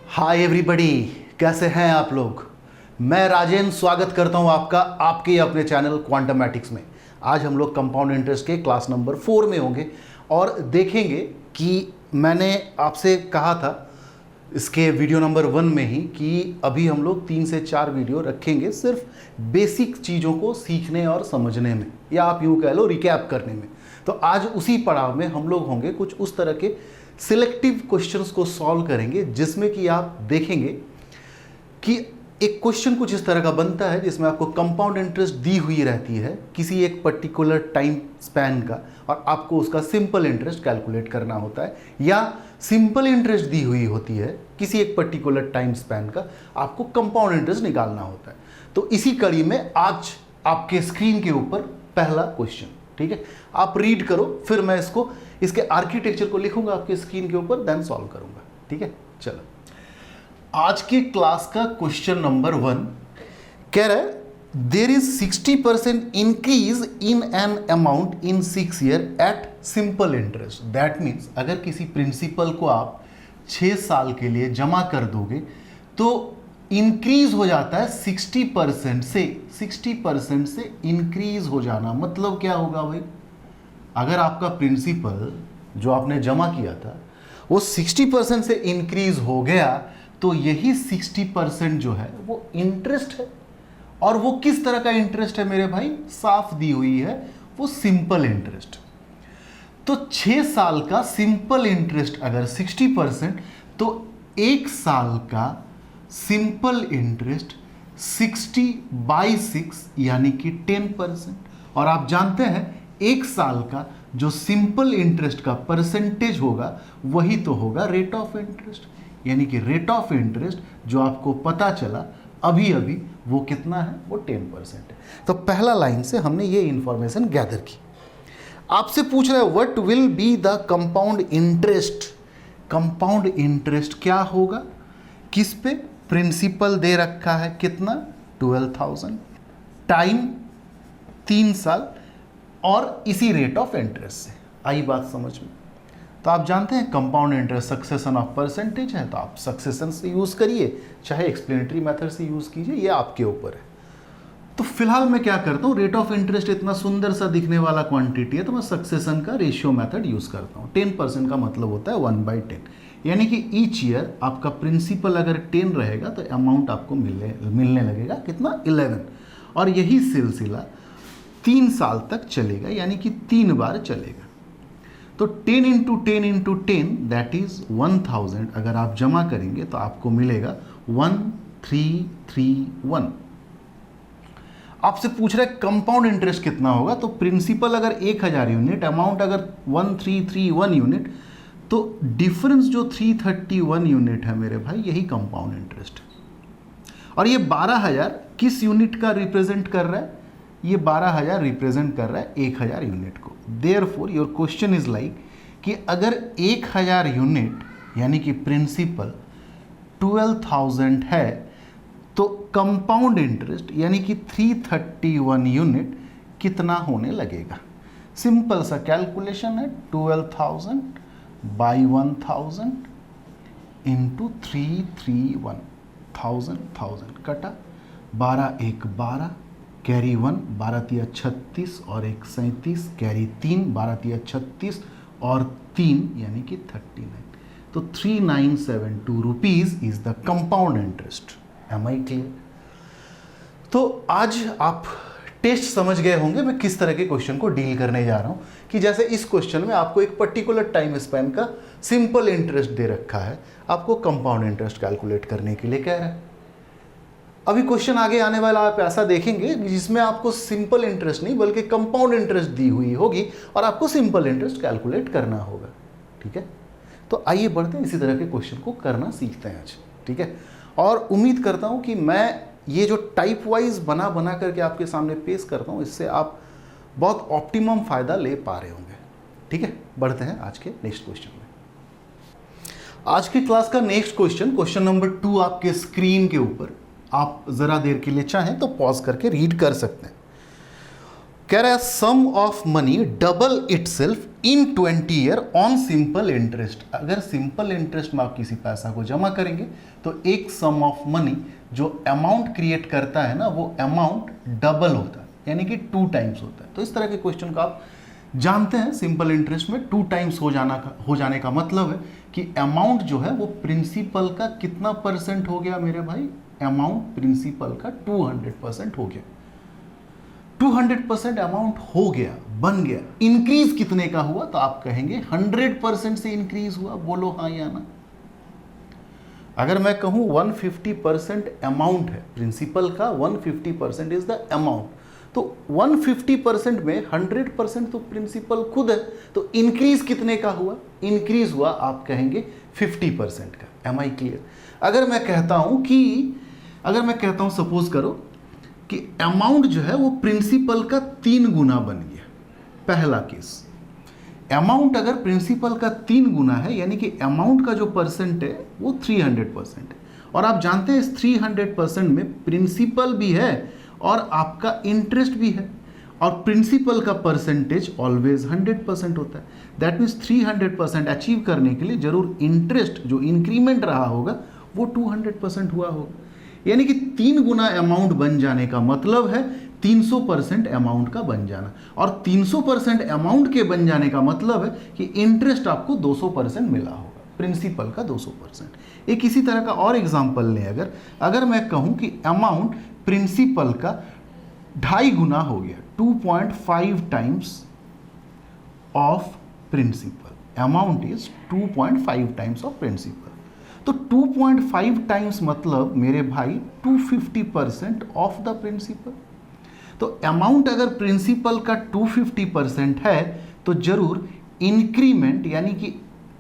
Hi everybody, कैसे हैं आप लोग। मैं राजेंद्र स्वागत करता हूं आपका आपके अपने चैनल क्वांटमैटिक्स में। आज हम लोग कंपाउंड इंटरेस्ट के क्लास नंबर 4 में होंगे और देखेंगे कि मैंने आपसे कहा था इसके वीडियो नंबर 1 में ही कि अभी हम लोग 3 से 4 वीडियो रखेंगे सिर्फ बेसिक चीज़ों को सीखने और समझने में, या आप यूँ कह लो रिकैप करने में। तो आज उसी पड़ाव में हम लोग होंगे, कुछ उस तरह के सिलेक्टिव क्वेश्चंस को सॉल्व करेंगे जिसमें कि आप देखेंगे कि एक क्वेश्चन कुछ इस तरह का बनता है जिसमें आपको कंपाउंड इंटरेस्ट दी हुई रहती है किसी एक पर्टिकुलर टाइम स्पैन का, और आपको उसका सिंपल इंटरेस्ट कैलकुलेट करना होता है, या सिंपल इंटरेस्ट दी हुई होती है किसी एक पर्टिकुलर टाइम स्पैन का, आपको कंपाउंड इंटरेस्ट निकालना होता है। तो इसी कड़ी में आज आपके स्क्रीन के ऊपर पहला क्वेश्चन, ठीक है, आप रीड करो, फिर मैं इसके आर्किटेक्चर को लिखूंगा आपके स्क्रीन के ऊपर, देन सॉल्व करूंगा। ठीक है, चलो आज के क्लास का क्वेश्चन नंबर 1 कह रहा है there is 60% increase in an amount in 6 year at simple interest. That means अगर किसी प्रिंसिपल को आप 6 साल के लिए जमा कर दोगे तो इंक्रीज हो जाता है 60% से इंक्रीज हो जाना। मतलब क्या होगा भाई, अगर आपका प्रिंसिपल जो आपने जमा किया था वो 60% से इंक्रीज हो गया तो यही 60% जो है वो इंटरेस्ट है। और वो किस तरह का इंटरेस्ट है मेरे भाई, साफ दी हुई है, वो सिंपल इंटरेस्ट। तो 6 साल का सिंपल इंटरेस्ट अगर 60%, तो 1 साल का सिंपल इंटरेस्ट 60/6 यानी कि 10%। और आप जानते हैं 1 साल का जो सिंपल इंटरेस्ट का परसेंटेज होगा वही तो होगा रेट ऑफ इंटरेस्ट, यानी कि रेट ऑफ इंटरेस्ट जो आपको पता चला अभी अभी वो कितना है, वो 10% है। तो पहला लाइन से हमने ये इंफॉर्मेशन गैदर की। आपसे पूछ रहा है what will be the compound interest. Compound interest क्या होगा, किस पे, प्रिंसिपल दे रखा है कितना, 12,000, टाइम 3 साल, और इसी रेट ऑफ इंटरेस्ट से। आई बात समझ में। तो आप जानते हैं compound interest succession of percentage है, तो आप सक्सेशन से यूज़ करिए, चाहे एक्सप्लेनेटरी मेथड से यूज़ कीजिए, ये आपके ऊपर है। तो फिलहाल मैं क्या करता हूँ, रेट ऑफ इंटरेस्ट इतना सुंदर सा दिखने वाला क्वांटिटी है तो मैं सक्सेशन का रेशियो मेथड यूज़ करता हूँ। 10% का मतलब होता है 1/10, यानी कि ईच ईयर आपका प्रिंसिपल अगर 10 रहेगा तो अमाउंट आपको मिलने लगेगा कितना, 11। और यही सिलसिला 3 साल तक चलेगा, यानी कि 3 बार चलेगा। तो 10 × 10 × 10 दैट इज 1000 अगर आप जमा करेंगे तो आपको मिलेगा 1331। आपसे पूछ रहा है कंपाउंड इंटरेस्ट कितना होगा, तो प्रिंसिपल अगर 1000 यूनिट, अमाउंट अगर 1331 यूनिट, तो डिफरेंस जो 331 यूनिट है मेरे भाई, यही कंपाउंड इंटरेस्ट। और ये 12,000 किस यूनिट का रिप्रेजेंट कर रहा है, ये 12,000 रिप्रेजेंट कर रहा है 1000 यूनिट को। Therefore your question is like कि अगर 1000 यूनिट यानी कि प्रिंसिपल 12,000 है तो कंपाउंड इंटरेस्ट यानी कि 331 यूनिट कितना होने लगेगा। सिंपल सा कैलकुलेशन है, 12,000 बाई 1000 इंटू 331, 1000 कटा, 12 1 12, कैरी 1, 12 × 36 और 1 37, कैरी 3, 12 × 36 और 3 यानी कि 39। तो 3972 rupees is the compound interest. Am I clear. तो आज आप टेस्ट समझ गए होंगे मैं किस तरह के क्वेश्चन को डील करने जा रहा हूं, कि जैसे इस क्वेश्चन में आपको एक पर्टिकुलर टाइम स्पैन का सिंपल इंटरेस्ट दे रखा है, आपको कंपाउंड इंटरेस्ट कैलकुलेट करने के लिए कह रहा है। अभी क्वेश्चन आगे आने वाला आप ऐसा देखेंगे जिसमें आपको सिंपल इंटरेस्ट नहीं बल्कि कंपाउंड इंटरेस्ट दी हुई होगी और आपको सिंपल इंटरेस्ट कैलकुलेट करना होगा। ठीक है, तो आइए बढ़ते हैं, इसी तरह के क्वेश्चन को करना सीखते हैं आज। ठीक है, और उम्मीद करता हूं कि मैं ये जो टाइप वाइज बना करके आपके सामने पेश करता हूं, इससे आप बहुत ऑप्टिमम फायदा ले पा रहे होंगे। ठीक है, बढ़ते हैं आज के नेक्स्ट क्वेश्चन में। आज की क्लास का नेक्स्ट क्वेश्चन नंबर 2 आपके स्क्रीन के ऊपर, आप जरा देर के लिए चाहें तो पॉज करके रीड कर सकते हैं। कह रहा है sum of money double itself in 20 year on simple interest. अगर सिंपल इंटरेस्ट में आप किसी पैसा को जमा करेंगे तो एक सम ऑफ मनी जो अमाउंट क्रिएट करता है ना, वो अमाउंट डबल होता है, यानी कि 2 टाइम्स होता है। तो इस तरह के क्वेश्चन को आप जानते हैं, सिंपल इंटरेस्ट में 2 टाइम्स हो जाने का मतलब है कि अमाउंट जो है वो प्रिंसिपल का कितना परसेंट हो गया मेरे भाई, अमाउंट प्रिंसिपल का 200% हो गया। 200% अमाउंट हो गया, बन गया। इंक्रीज कितने का हुआ, तो आप कहेंगे 100% से इंक्रीज हुआ। बोलो हाँ या ना। अगर मैं कहूं 150% अमाउंट है प्रिंसिपल का, 150% इज द अमाउंट, तो 150% में 100% तो प्रिंसिपल खुद है, तो इंक्रीज कितने का हुआ, इंक्रीज हुआ आप कहेंगे 50% का। Am I clear. अगर मैं कहता हूं सपोज करो कि अमाउंट जो है वो प्रिंसिपल का 3 गुना बन गया। पहला केस, अमाउंट अगर प्रिंसिपल का 3 गुना है, यानी कि अमाउंट का जो परसेंट है वो 300% है, और आप जानते हैं इस 300% में प्रिंसिपल भी है और आपका इंटरेस्ट भी है, और प्रिंसिपल का परसेंटेज ऑलवेज 100% होता है। दैट मीन्स 300% अचीव करने के लिए जरूर इंटरेस्ट जो इंक्रीमेंट रहा होगा वो 200% हुआ होगा। यानी कि 3 गुना अमाउंट बन जाने का मतलब है 300% अमाउंट का बन जाना, और 300% अमाउंट के बन जाने का मतलब है कि इंटरेस्ट आपको 200% मिला होगा, प्रिंसिपल का 200%। एक इसी तरह का और एग्जांपल लें। अगर मैं कहूं कि अमाउंट प्रिंसिपल का 2.5 गुना हो गया, 2.5 times of principal, amount is 2.5 times of principal. तो 2.5 टाइम्स मतलब मेरे भाई 250% ऑफ द प्रिंसिपल। तो अमाउंट अगर प्रिंसिपल का 250% है तो जरूर इंक्रीमेंट यानी कि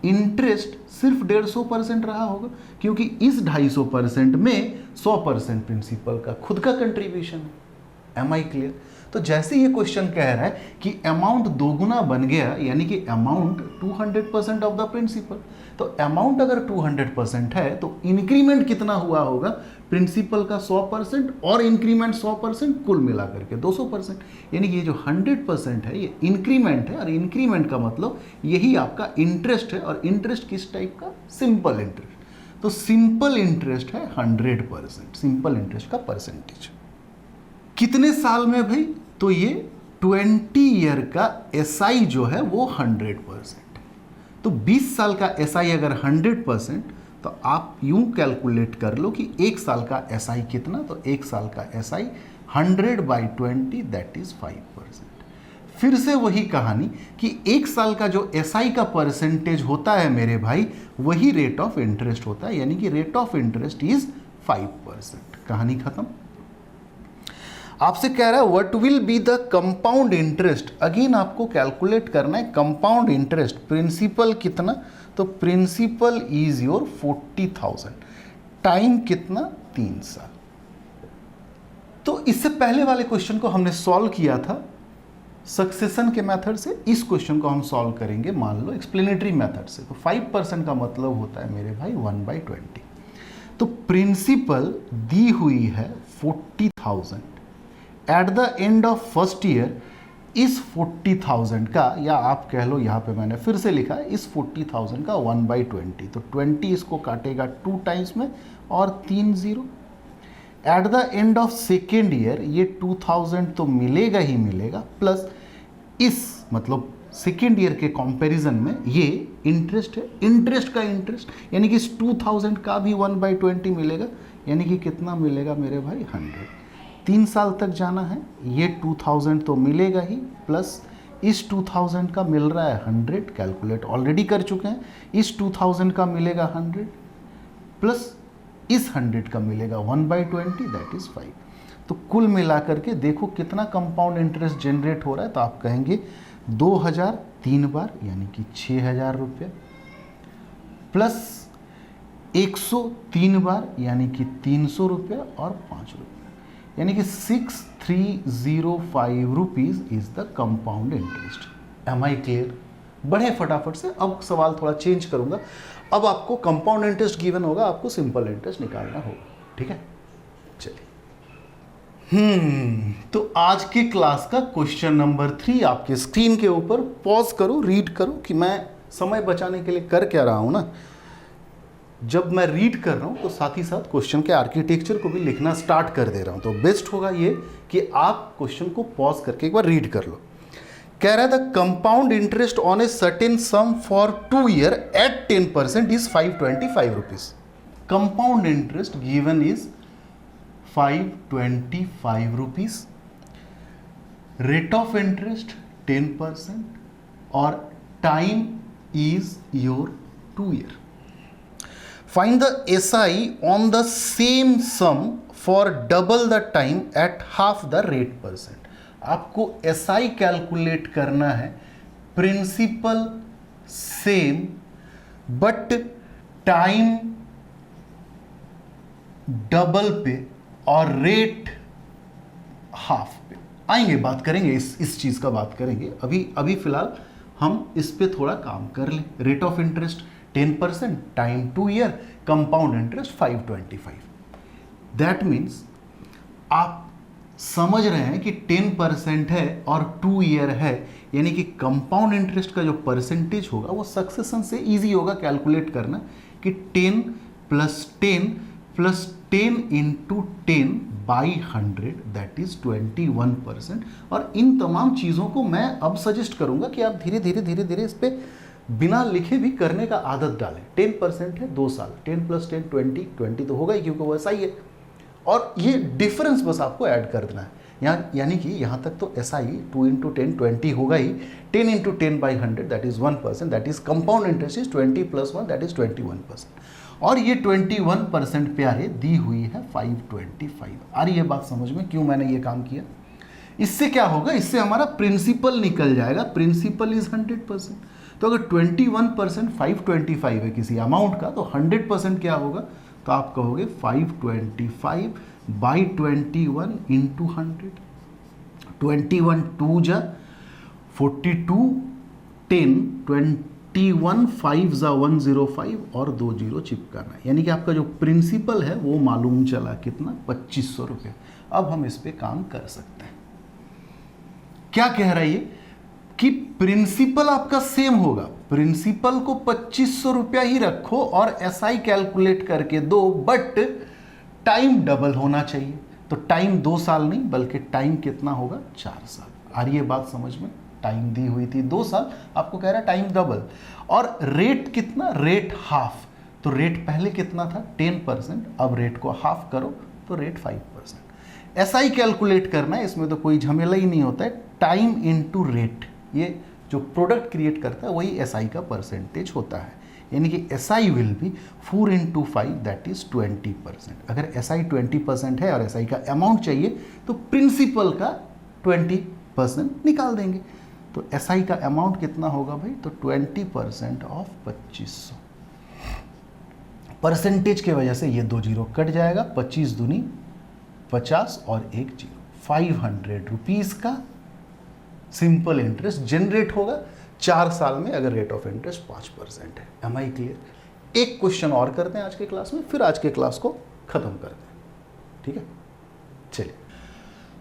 इंटरेस्ट सिर्फ 150% रहा होगा, क्योंकि इस 250% में 100% प्रिंसिपल का खुद का कंट्रीब्यूशन है। Am I clear. तो जैसे ये क्वेश्चन कह रहा है कि अमाउंट 2 गुना बन गया, यानी कि अमाउंट 200% ऑफ द प्रिंसिपल, तो अमाउंट अगर 200% है तो इंक्रीमेंट कितना हुआ होगा, प्रिंसिपल का 100% और इंक्रीमेंट 100%, कुल मिलाकर के 200%। यानी कि ये जो 100% है ये इंक्रीमेंट है, और इंक्रीमेंट का मतलब यही आपका इंटरेस्ट है, और इंटरेस्ट किस टाइप का, सिंपल इंटरेस्ट। तो सिंपल इंटरेस्ट है 100%, सिंपल इंटरेस्ट का परसेंटेज। कितने साल में भाई, तो ये 20 ईयर का एसआई जो है वो 100%। तो 20 साल का एसआई अगर 100%, तो आप यूं कैलकुलेट कर लो कि 1 साल का एसआई कितना, तो 1 साल का एसआई 100/20 दैट इज 5%। फिर से वही कहानी कि 1 साल का जो एसआई का परसेंटेज होता है मेरे भाई, वही रेट ऑफ इंटरेस्ट होता है, यानी कि रेट ऑफ इंटरेस्ट इज 5%। कहानी खत्म। आपसे कह रहा है what will be the compound interest. Again आपको कैलकुलेट करना है कंपाउंड इंटरेस्ट, प्रिंसिपल कितना, तो प्रिंसिपल इज योर 40,000, टाइम कितना, 3 साल। तो इससे पहले वाले क्वेश्चन को हमने सॉल्व किया था सक्सेशन के मेथड से, इस क्वेश्चन को हम सॉल्व करेंगे मान लो एक्सप्लेनेटरी मेथड से। तो 5% का मतलब होता है मेरे भाई 1/20। तो प्रिंसिपल दी हुई है 40,000, at the end of first year इस 40,000 का, या आप कह लो यहाँ पे मैंने फिर से लिखा है इस 40,000 का 1/20, तो 20 इसको काटेगा 2 टाइम्स में और 3 0। At the end of second year ये 2000 तो मिलेगा ही मिलेगा, प्लस इस मतलब सेकेंड ईयर के कंपैरिजन में ये इंटरेस्ट है, इंटरेस्ट का इंटरेस्ट, यानी कि इस 2000 का भी 1/20 मिलेगा, यानी कि कितना मिलेगा मेरे भाई 100। 3 साल तक जाना है, ये 2000 तो मिलेगा ही, प्लस इस 2000 का मिल रहा है 100, कैलकुलेट ऑलरेडी कर चुके हैं, इस 2000 का मिलेगा 100, प्लस इस 100 का मिलेगा 1/20 दैट इज 5। तो कुल मिलाकर के देखो कितना कंपाउंड इंटरेस्ट जनरेट हो रहा है, तो आप कहेंगे 2000 3 बार यानी कि 6000 रुपये, प्लस 103 बार यानी कि 300 रुपये और 5 रुपये, यानी कि 6305 rupees is the compound interest. Am I clear. बढ़े फटाफट से, अब सवाल थोड़ा चेंज करूंगा। अब आपको कंपाउंड इंटरेस्ट गिवन होगा, आपको सिंपल इंटरेस्ट निकालना होगा, ठीक है। चलिए तो आज के क्लास का क्वेश्चन नंबर 3 आपके स्क्रीन के ऊपर, पॉज करो, रीड करो कि मैं समय बचाने के लिए कर क्या रहा हूं ना। जब मैं रीड कर रहा हूं तो साथ ही साथ क्वेश्चन के आर्किटेक्चर को भी लिखना स्टार्ट कर दे रहा हूं, तो बेस्ट होगा ये कि आप क्वेश्चन को पॉज करके एक बार रीड कर लो। कह रहा है the compound interest on a certain sum for 2 year at 10% is 525 rupees. Compound interest given is 525 rupees, rate of interest 10% और time is your 2 year. Find the SI on the same sum for double the time at half the rate %. आपको SI calculate करना है, principal same but time double पे और rate half पे। आएंगे, बात करेंगे, इस चीज़ का बात करेंगे। अभी फिलहाल हम इस पे थोड़ा काम कर लें। Rate of interest 10%, time 2 year, compound interest 525। That means आप समझ रहे हैं कि 10% है और 2 ईयर है, यानी कि कंपाउंड इंटरेस्ट का जो परसेंटेज होगा वो सक्सेशन से इजी होगा कैलकुलेट करना कि 10 + 10 + 10 × 10 by 100 दैट इज 21%। और इन तमाम चीज़ों को मैं अब सजेस्ट करूंगा कि आप धीरे धीरे इस पे बिना लिखे भी करने का आदत डालें। 10% है 2 साल, 10 + 10 20 तो होगा ही क्योंकि वो ऐसा ही है। और ये डिफरेंस बस आपको ऐड कर देना है यहाँ, यानी कि यहाँ तक तो ऐसा ही 2 × 10 20 होगा ही, 10 × 10 by 100 that is 1%, that is compound interest is 20 + 1 that is 21%। और ये 21% प्यारे दी हुई है 525। आ रही है बात समझ में क्यों मैंने ये काम किया? इससे क्या होगा, इससे हमारा प्रिंसिपल निकल जाएगा। प्रिंसिपल इज 100%, तो अगर 21% 525 है किसी अमाउंट का, तो 100% क्या होगा? तो आप कहोगे 525 by 21 × 100। 21 2 जा 42, 10 21 5 जा 105 और 2 0 चिपकाना है, यानी कि आपका जो प्रिंसिपल है वो मालूम चला कितना, 2500 रुपये। अब हम इस पे काम कर सकते हैं। क्या कह रहा है ये कि प्रिंसिपल आपका सेम होगा, प्रिंसिपल को 2500 रुपया ही रखो और SI कैलकुलेट करके दो, बट टाइम डबल होना चाहिए। तो टाइम 2 साल नहीं बल्कि टाइम कितना होगा, 4 साल। आ रही है बात समझ में? टाइम दी हुई थी 2 साल, आपको कह रहा है टाइम डबल। और रेट कितना, रेट हाफ। तो रेट पहले कितना था 10%, अब रेट को हाफ करो तो रेट 5%। SI कैलकुलेट करना है, इसमें तो कोई झमेला ही नहीं होता है। टाइम इनटू रेट, ये जो प्रोडक्ट क्रिएट करता है वही SI का परसेंटेज होता है, यानी कि SI will be 4 × 5 that is 20%। अगर SI 20% है और SI का अमाउंट चाहिए तो प्रिंसिपल का 20% निकाल देंगे। तो SI का अमाउंट कितना होगा भाई, तो 20% ऑफ 2500। परसेंटेज के वजह से ये 2 0 कट जाएगा, 25 दूनी 50 और 1 0, 500 रुपीज़ का सिंपल इंटरेस्ट जनरेट होगा 4 साल में, अगर रेट ऑफ इंटरेस्ट 5% है। Am I clear? एक क्वेश्चन और करते हैं आज के क्लास में, फिर आज के क्लास को खत्म करते हैं, ठीक है? चलिए,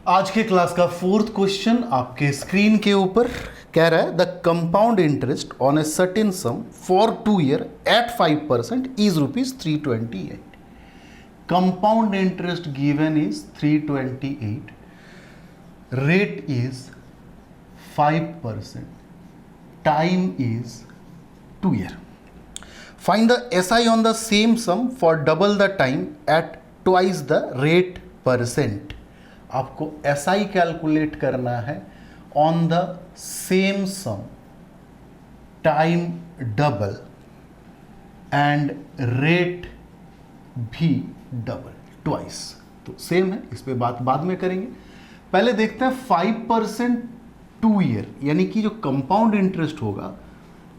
आज के क्लास का 4th क्वेश्चन आपके स्क्रीन के ऊपर कह रहा है the compound interest on a certain sum for 2 year at 5% is ₹328। Compound interest given is 328, rate is 5%, time is 2 year. Find the SI on the same sum for double the time at twice the rate %. आपको SI calculate करना है on the same sum, time double and rate भी double, twice. तो same है, इस पे बात बाद में करेंगे। पहले देखते हैं 5% 2 ईयर, यानी कि जो कंपाउंड इंटरेस्ट होगा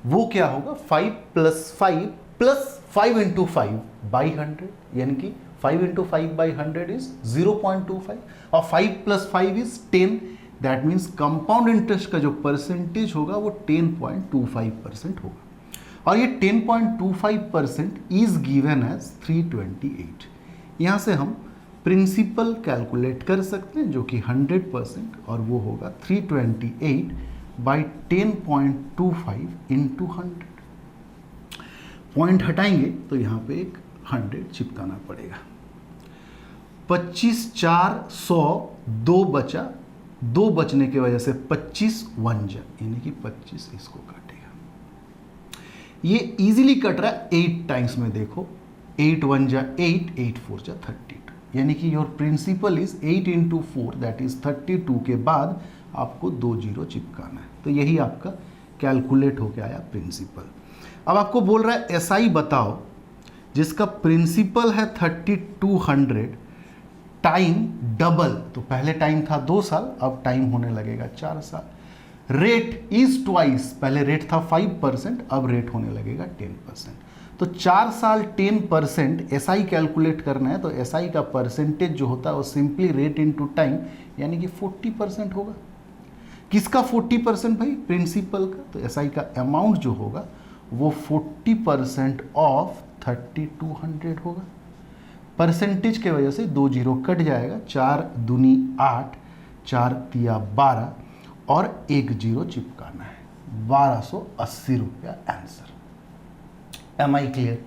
वो क्या होगा, 5 + 5 + 5 × 5 by 100, यानी कि 5 × 5 by 100 इज 0.25 और 5 + 5 is 10। That means compound interest का जो परसेंटेज होगा वो 10.25% होगा, और ये 10.25% इज गिवन एज 328। यहाँ से हम प्रिंसिपल कैलकुलेट कर सकते हैं जो कि 100% और वो होगा 328 बाई 10.25 इंटू 100। पॉइंट हटाएंगे तो यहाँ पे एक 100 चिपकाना पड़ेगा। 25 4 100 2 बचा, 2 बचने की वजह से 25 1 जा, यानी कि 25 इसको काटेगा। ये इजीली कट रहा है 8 टाइम्स में। देखो 8 1 जा 8, 8 4 जा 32, यानी कि your principal is 8 into 4 that is 32 के बाद आपको 2 जीरो चिपकाना है। तो यही आपका कैलकुलेट होके आया प्रिंसिपल। अब आपको बोल रहा है एसआई बताओ जिसका प्रिंसिपल है 3200 टाइम डबल, तो पहले टाइम था 2 साल, अब टाइम होने लगेगा 4 साल। रेट इज ट्वाइस, पहले रेट था 5%, अब रेट होने लगेगा 10%। तो 4 साल 10% एसआई कैलकुलेट करना है, तो एसआई का परसेंटेज जो होता है वो सिंपली रेट इनटू टाइम, यानी कि 40% होगा। किसका 40% भाई? प्रिंसिपल का। तो एसआई का अमाउंट जो होगा वो 40% ऑफ 3200 होगा। परसेंटेज के वजह से 2 जीरो कट जाएगा, 4 दूनी 8, 4 तिया 12 और 1 जीरो चिपकाना है। 1280 रुपया आंसर। M I clear?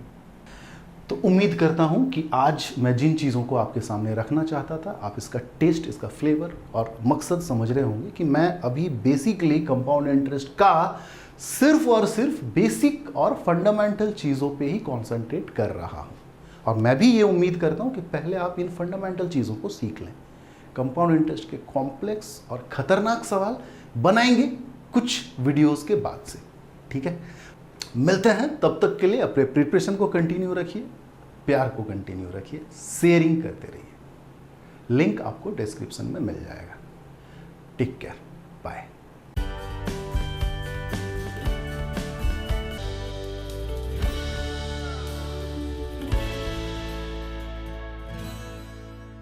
तो उम्मीद करता हूं कि आज मैं जिन चीज़ों को आपके सामने रखना चाहता था, आप इसका टेस्ट, इसका फ्लेवर और मकसद समझ रहे होंगे कि मैं अभी बेसिकली कंपाउंड इंटरेस्ट का सिर्फ और सिर्फ बेसिक और फंडामेंटल चीज़ों पे ही कॉन्सेंट्रेट कर रहा हूं। और मैं भी ये उम्मीद करता हूं कि पहले आप इन फंडामेंटल चीज़ों को सीख लें। कंपाउंड इंटरेस्ट के कॉम्प्लेक्स और ख़तरनाक सवाल बनाएंगे कुछ वीडियोस के बाद से, ठीक है? मिलते हैं, तब तक के लिए अपने प्रिपरेशन को कंटिन्यू रखिए, प्यार को कंटिन्यू रखिए, शेयरिंग करते रहिए। लिंक आपको डिस्क्रिप्शन में मिल जाएगा। Take care.